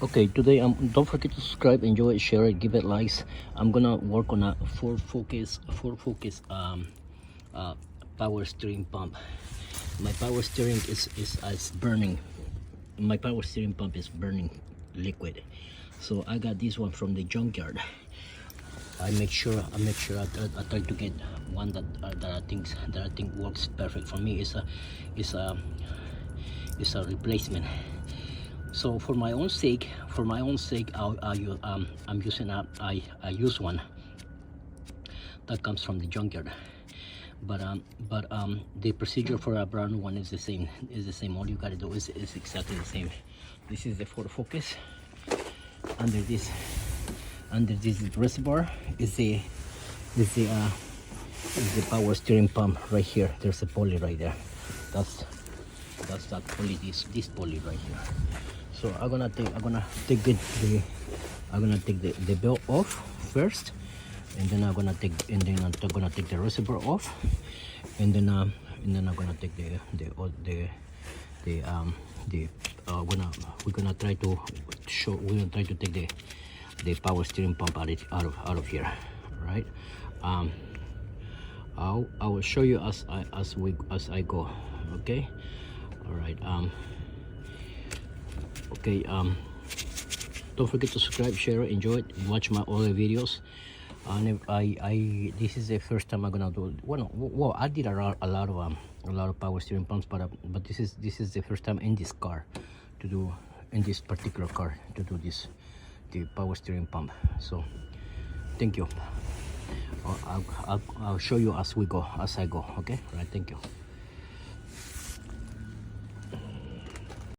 Okay, today don't forget to subscribe, enjoy it, share it, give it likes. I'm gonna work on a Ford Focus uh, power steering pump. My power steering is burning. My power steering pump is burning liquid. So I got this one from the junkyard. I try to get one that I think works perfect for me. It's a it's a replacement. So for my own sake, I'm using I use one that comes from the junkyard. But the procedure for a brand new one is the same. All you gotta do is exactly the same. This is the Ford Focus. Under this reservoir is the power steering pump right here. There's a pulley right there. That's that pulley. This pulley right here. So I'm gonna take the belt off first, and then I'm gonna take the reservoir off, and then I'm gonna take we're gonna try to take the power steering pump out of here, right? I will show you as I go. Okay, all right. Okay, don't forget to subscribe, share, enjoy it, watch my other videos. And I this is the first time I'm gonna do. Well, I did a lot of power steering pumps, but this is the first time in this car to do, in this particular car, to do the power steering pump. So thank you. I'll show you as I go. Okay, all right, thank you.